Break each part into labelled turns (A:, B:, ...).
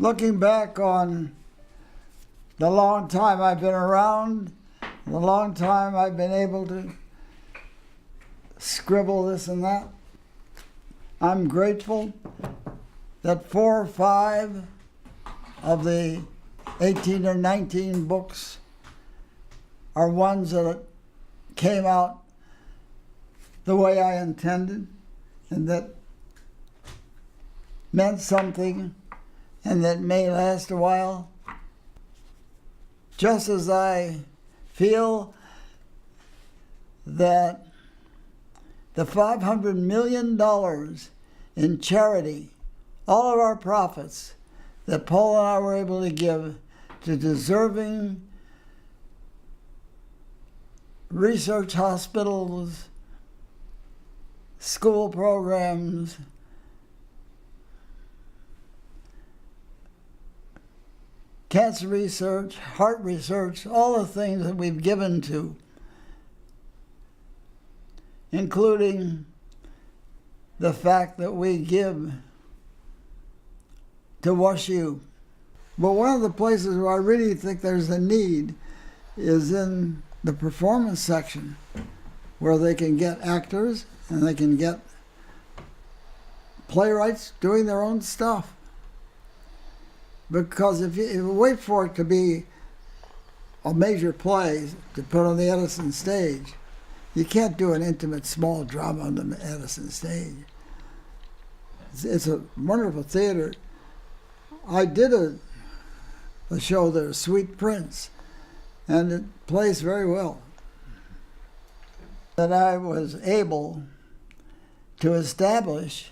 A: Looking back on the long time I've been around, the long time I've been able to scribble this and that, I'm grateful that 4 or 5 of the 18 or 19 books are ones that came out the way I intended and that meant something and that may last a while. Just as I feel that the $500 million in charity, all of our profits that Paul and I were able to give to deserving research hospitals, school programs, cancer research, heart research, all the things that we've given to, including the fact that we give to WashU. But one of the places where I really think there's a need is in the performance section, where they can get actors and they can get playwrights doing their own stuff. Because if you wait for it to be a major play to put on the Edison stage, you can't do an intimate small drama on the Edison stage. It's a wonderful theater. I did a show there, Sweet Prince, and it plays very well. That I was able to establish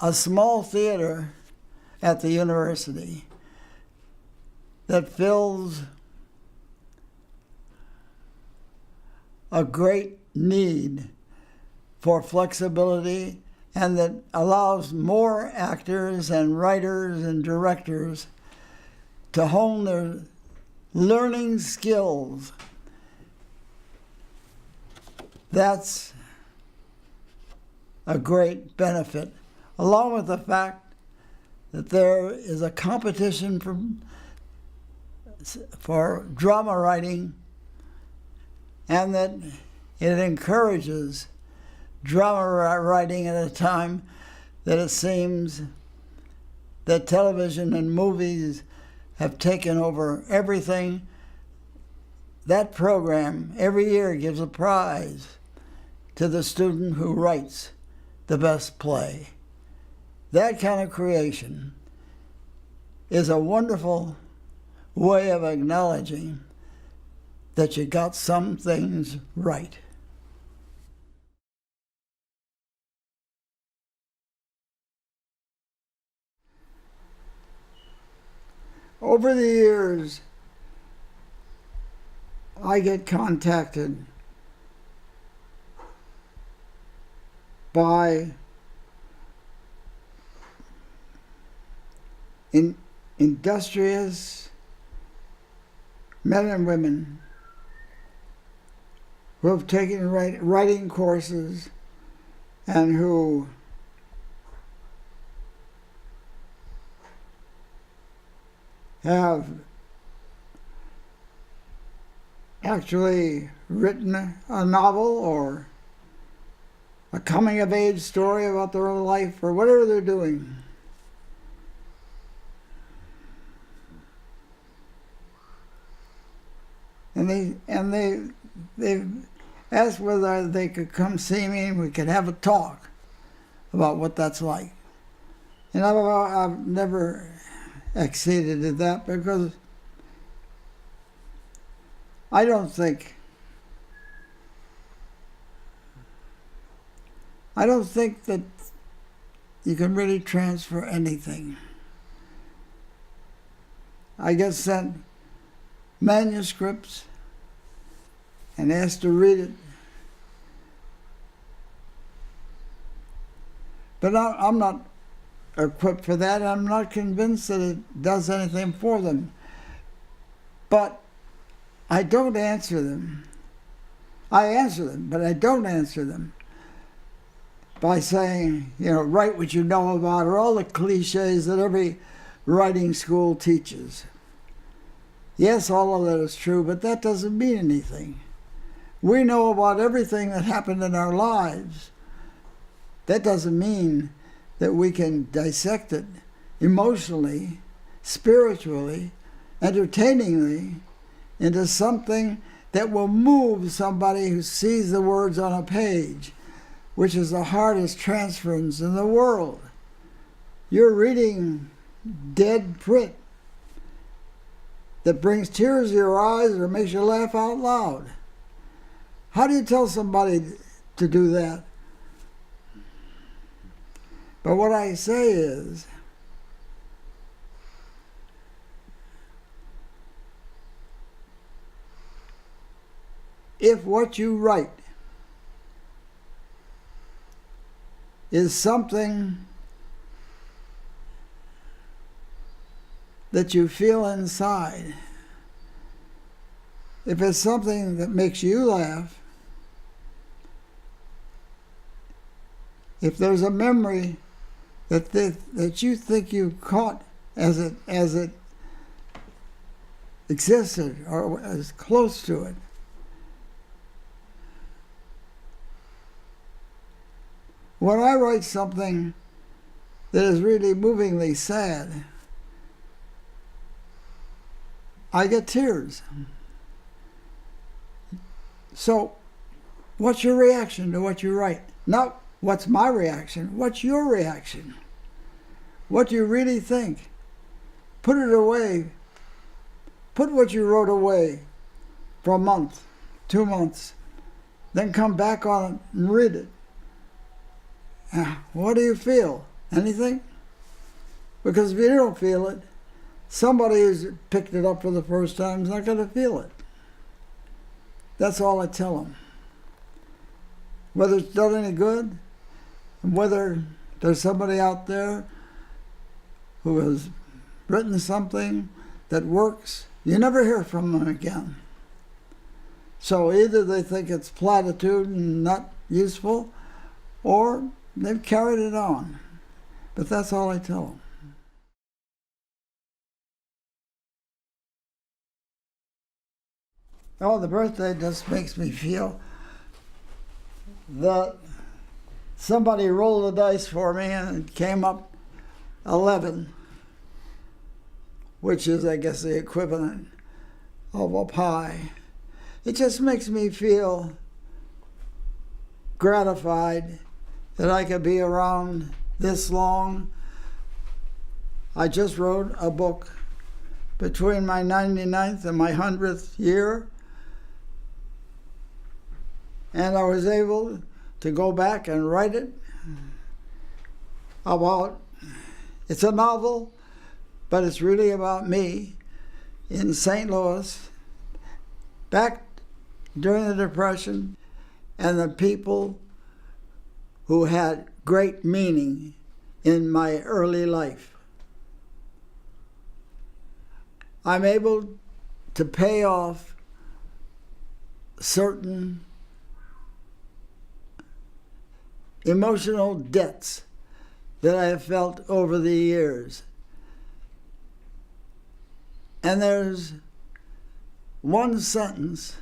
A: a small theater at the university that fills a great need for flexibility and that allows more actors and writers and directors to hone their learning skills. That's a great benefit, along with the fact that there is a competition for drama writing, and that it encourages drama writing at a time that it seems that television and movies have taken over everything. That program every year gives a prize to the student who writes the best play. That kind of creation is a wonderful way of acknowledging that you got some things right. Over the years, I get contacted by industrious men and women who have taken writing courses and who have actually written a novel or a coming-of-age story about their own life or whatever they're doing. And they asked whether they could come see me and we could have a talk about what that's like. And I've never acceded to that because I don't think that you can really transfer anything. I get sent manuscripts and asked to read it. But I'm not equipped for that. I'm not convinced that it does anything for them. But I don't answer them. I answer them, but I don't answer them by saying, write what you know about, or all the cliches that every writing school teaches. Yes, all of that is true, but that doesn't mean anything. We know about everything that happened in our lives. That doesn't mean that we can dissect it emotionally, spiritually, entertainingly into something that will move somebody who sees the words on a page, which is the hardest transference in the world. You're reading dead print that brings tears to your eyes or makes you laugh out loud. How do you tell somebody to do that? But what I say is, if what you write is something that you feel inside, if it's something that makes you laugh, if there's a memory that you think you caught as it existed or as close to it, when I write something that is really movingly sad, I get tears. So, what's your reaction to what you write? Not what's my reaction, what's your reaction? What do you really think? Put it away. Put what you wrote away for a month, 2 months, then come back on it and read it. What do you feel? Anything? Because if you don't feel it, somebody who's picked it up for the first time is not going to feel it. That's all I tell them. Whether it's done any good, and whether there's somebody out there who has written something that works, you never hear from them again. So either they think it's platitude and not useful, or they've carried it on. But that's all I tell them. Oh, the birthday just makes me feel that somebody rolled the dice for me and it came up 11, which is, I guess, the equivalent of a pie. It just makes me feel gratified that I could be around this long. I just wrote a book between my 99th and my 100th year, and I was able to go back and write it about, it's a novel, but it's really about me in St. Louis, back during the Depression, and the people who had great meaning in my early life. I'm able to pay off certain emotional debts that I have felt over the years. And there's one sentence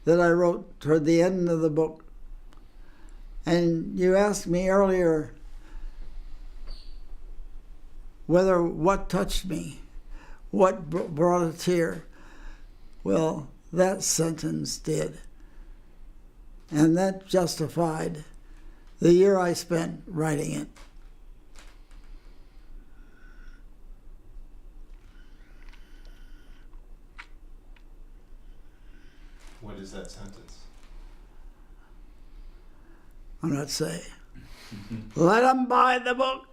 A: that I wrote toward the end of the book. And you asked me earlier what touched me, what brought a tear. Well, that sentence did. And that justified the year I spent writing it.
B: What is that sentence?
A: I'm not saying. Let them buy the book.